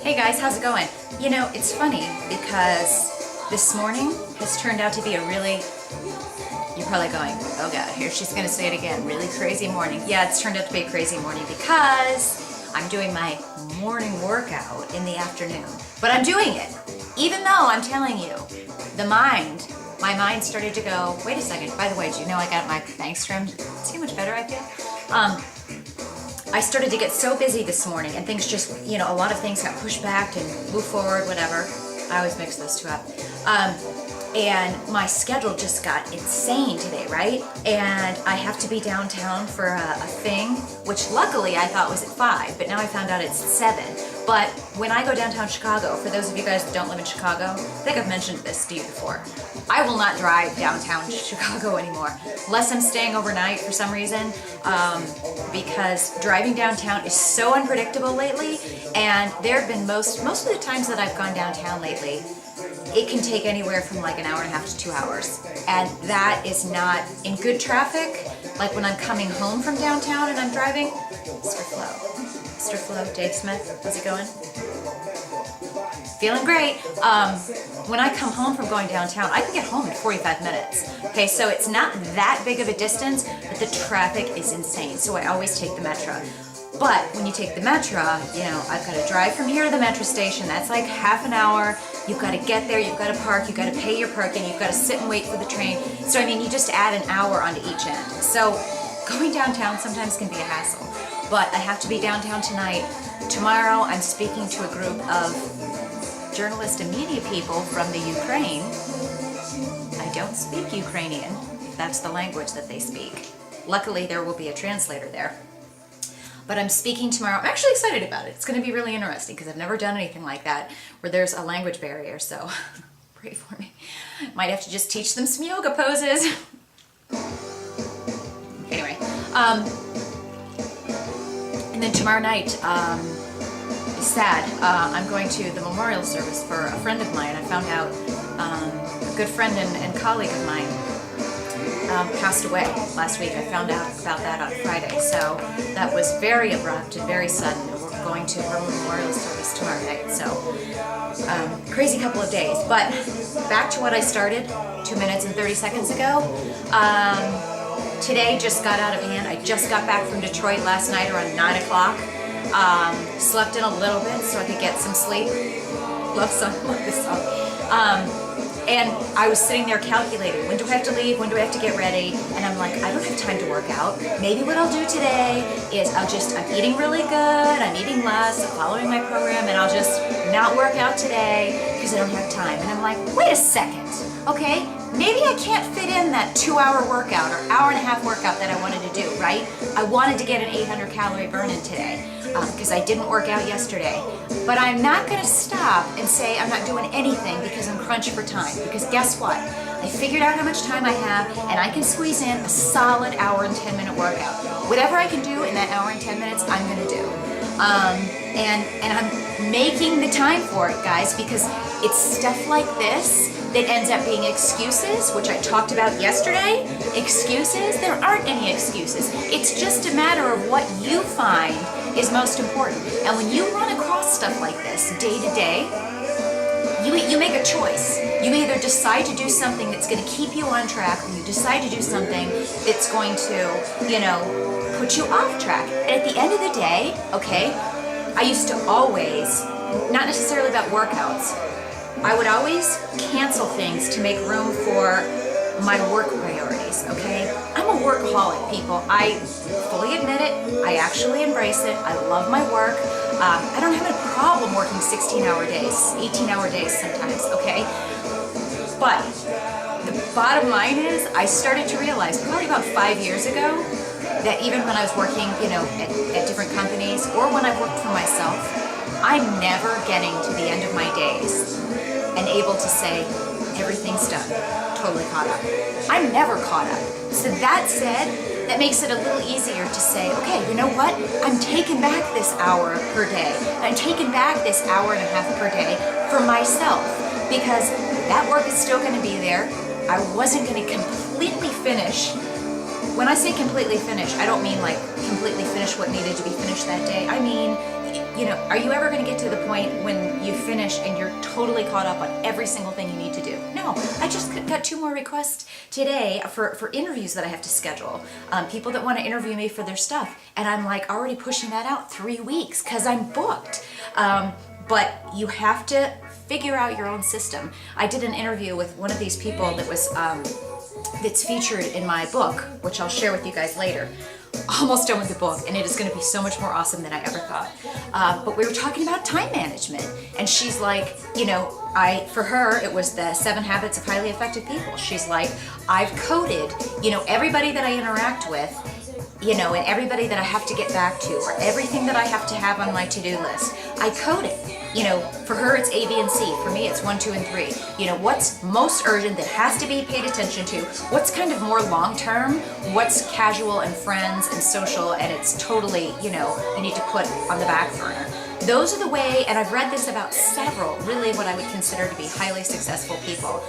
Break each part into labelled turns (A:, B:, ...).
A: Hey guys, how's it going? You know, it's funny because this morning has turned out to be a really, you're probably going, oh god, here she's gonna say it again, really crazy morning. Yeah, it's turned out to be a crazy morning because I'm doing my morning workout in the afternoon. But I'm doing it, even though I'm telling you, my mind started to go, wait a second, by the way, do you know I got my bangs trimmed? See how much better I feel? I started to get so busy this morning and things just, you know, a lot of things got pushed back and moved forward, whatever. I always mix those two up. And my schedule just got insane today, right? And I have to be downtown for a thing, which luckily I thought was at 5, but now I found out it's 7. But when I go downtown Chicago, for those of you guys that don't live in Chicago, I think I've mentioned this to you before. I will not drive downtown Chicago anymore, unless I'm staying overnight for some reason, because driving downtown is so unpredictable lately, and there have been most of the times that I've gone downtown lately, it can take anywhere from like an hour and a half to 2 hours, and that is not in good traffic. Like when I'm coming home from downtown and I'm driving, Mr. Flo, Dave Smith, how's it going? Feeling great. When I come home from going downtown, I can get home in 45 minutes. Okay, so it's not that big of a distance, but the traffic is insane. So I always take the Metro. But when you take the Metro, you know, I've got to drive from here to the Metro station. That's like half an hour. You've got to get there, you've got to park, you've got to pay your parking, you've got to sit and wait for the train. So I mean, you just add an hour onto each end. So going downtown sometimes can be a hassle. But I have to be downtown tonight. Tomorrow I'm speaking to a group of journalists and media people from the Ukraine. I don't speak Ukrainian, if that's the language that they speak. Luckily, there will be a translator there. But I'm speaking tomorrow. I'm actually excited about it. It's going to be really interesting because I've never done anything like that where there's a language barrier, so pray for me. Might have to just teach them some yoga poses. Anyway, and then tomorrow night, is sad. I'm going to the memorial service for a friend of mine. I found out a good friend and colleague of mine passed away last week. I found out about that on Friday, so that was very abrupt and very sudden. We're going to her memorial service tomorrow night, so crazy couple of days. But back to what I started 2 minutes and 30 seconds ago. Today just got out of hand. I just got back from Detroit last night around 9 o'clock. Slept in a little bit so I could get some sleep. Love this song. And I was sitting there calculating, when do I have to leave, when do I have to get ready? And I'm like, I don't have time to work out. Maybe what I'll do today is I'm eating really good, I'm eating less, I'm following my program, and I'll just not work out today because I don't have time. And I'm like, wait a second, okay? Maybe I can't fit in that 2-hour workout or hour-and-a-half workout that I wanted to do, right? I wanted to get an 800-calorie burn-in today because I didn't work out yesterday. But I'm not going to stop and say I'm not doing anything because I'm crunched for time. Because guess what? I figured out how much time I have, and I can squeeze in a solid hour and 10-minute workout. Whatever I can do in that hour and 10 minutes, I'm going to do. And I'm making the time for it, guys, because it's stuff like this that ends up being excuses, which I talked about yesterday. Excuses? There aren't any excuses. It's just a matter of what you find is most important. And when you run across stuff like this day to day, you make a choice. You either decide to do something that's going to keep you on track, or you decide to do something that's going to, you know, put you off track. And at the end of the day, okay, I used to always, not necessarily about workouts, I would always cancel things to make room for my work priorities, okay? I'm a workaholic, people. I fully admit it. I actually embrace it. I love my work. I don't have a problem working 16-hour days, 18-hour days sometimes, okay? But the bottom line is I started to realize probably about 5 years ago that even when I was working, you know, at different companies or when I worked for myself, I'm never getting to the end of my days and able to say, everything's done, totally caught up. I'm never caught up. So that said, that makes it a little easier to say, okay, you know what? I'm taking back this hour per day. I'm taking back this hour and a half per day for myself because that work is still going to be there. I wasn't going to completely finish. When I say completely finish, I don't mean like completely finish what needed to be finished that day. I mean, are you ever going to get to the point when you finish and you're totally caught up on every single thing you need to do? No, I just got 2 more requests today for interviews that I have to schedule. People that want to interview me for their stuff. And I'm like already pushing that out 3 weeks because I'm booked. But you have to figure out your own system. I did an interview with one of these people that was that's featured in my book, which I'll share with you guys later. Almost done with the book, and it is going to be so much more awesome than I ever thought. But we were talking about time management, and she's like, for her, it was the 7 Habits of Highly Effective People. She's like, I've coded, everybody that I interact with, and everybody that I have to get back to, or everything that I have to have on my to-do list. I code it. For her it's A, B, and C. For me it's 1, 2, and 3. What's most urgent that has to be paid attention to? What's kind of more long-term? What's casual and friends and social and it's totally, you need to put on the back burner. Those are the way, and I've read this about several, really what I would consider to be highly successful people.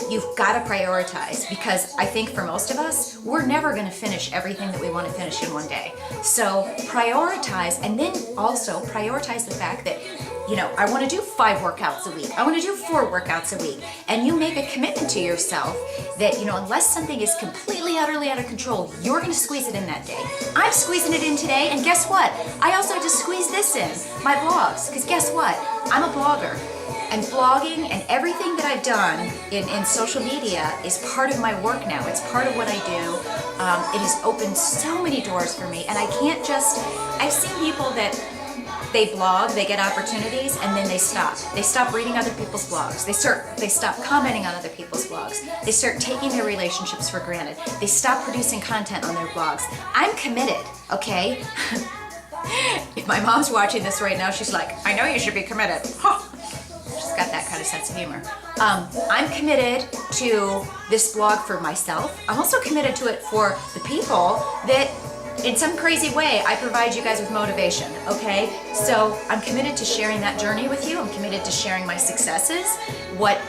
A: You've got to prioritize, because I think for most of us, we're never going to finish everything that we want to finish in one day. So prioritize, and then also prioritize the fact that, I want to do 5 workouts a week. I want to do 4 workouts a week. And you make a commitment to yourself that, unless something is completely, utterly out of control, you're going to squeeze it in that day. I'm squeezing it in today, and guess what? I also had to squeeze this in, my blogs, because guess what? I'm a blogger. And blogging and everything that I've done in social media is part of my work now. It's part of what I do. It has opened so many doors for me, and I can't I've seen people that they blog, they get opportunities, and then they stop. They stop reading other people's blogs. They stop commenting on other people's blogs. They start taking their relationships for granted. They stop producing content on their blogs. I'm committed, okay? If my mom's watching this right now, she's like, I know you should be committed. Huh. She's got that kind of sense of humor. I'm committed to this blog for myself. I'm also committed to it for the people that, in some crazy way, I provide you guys with motivation, okay? So I'm committed to sharing that journey with you. I'm committed to sharing my successes, what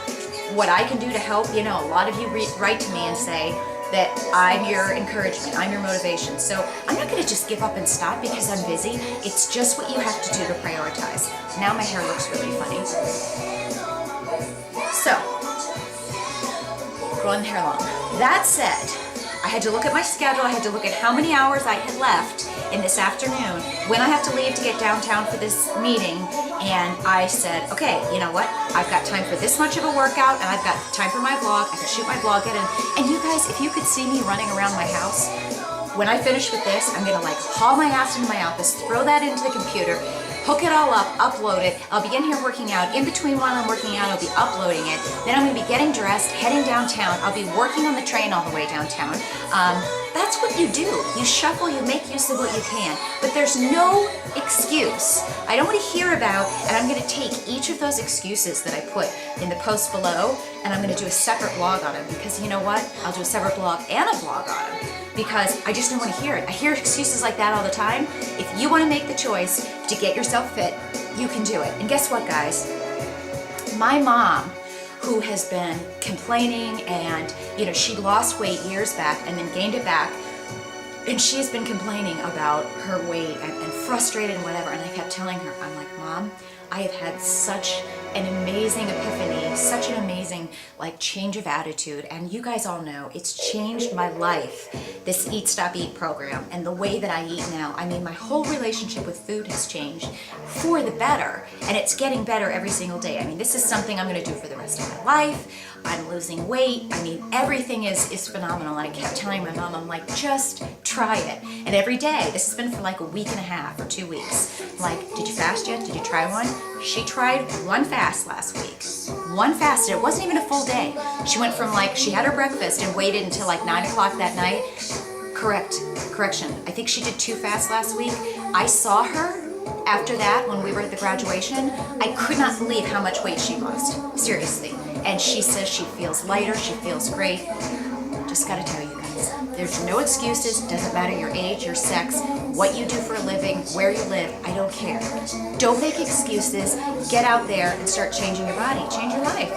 A: I can do to help. A lot of you write to me and say that I'm your encouragement, I'm your motivation. So I'm not gonna just give up and stop because I'm busy. It's just what you have to do to prioritize. Now my hair looks really funny. So, growing the hair long. That said, I had to look at my schedule, I had to look at how many hours I had left in this afternoon, when I have to leave to get downtown for this meeting, and I said, okay, you know what? I've got time for this much of a workout, and I've got time for my vlog. I can shoot my vlog in, and you guys, if you could see me running around my house, when I finish with this, I'm gonna haul my ass into my office, throw that into the computer, hook it all up, upload it. I'll be in here working out. In between while I'm working out, I'll be uploading it. Then I'm gonna be getting dressed, heading downtown. I'll be working on the train all the way downtown. That's what you do. You shuffle, you make use of what you can. But there's no excuse. I don't want to hear about, and I'm gonna take each of those excuses that I put in the post below, and I'm gonna do a separate vlog on them, because you know what? I'll do a separate blog and a vlog on them, because I just don't want to hear it. I hear excuses like that all the time. If you want to make the choice to get yourself fit, you can do it. And guess what, guys? My mom, who has been complaining, and she lost weight years back and then gained it back, and she's been complaining about her weight and frustrated and whatever, and I kept telling her, I'm like, Mom, I have had such an amazing epiphany, such an amazing change of attitude, and you guys all know it's changed my life, this Eat Stop Eat program, and the way that I eat now. I mean, my whole relationship with food has changed for the better, and it's getting better every single day. I mean, this is something I'm going to do for the rest of my life. I'm losing weight. I mean, everything is phenomenal. And I kept telling my mom, I'm like, just try it. And every day, this has been for a week and a half or 2 weeks. I'm like, did you fast yet? Did you try one? She tried one fast last week. One fast, and it wasn't even a full day. She went from she had her breakfast and waited until 9 o'clock that night. Correction. I think she did 2 fasts last week. I saw her after that when we were at the graduation. I could not believe how much weight she lost. Seriously. And she says she feels lighter, she feels great. Just gotta tell you guys, there's no excuses. Doesn't matter your age, your sex, what you do for a living, where you live, I don't care. Don't make excuses. Get out there and start changing your body, change your life.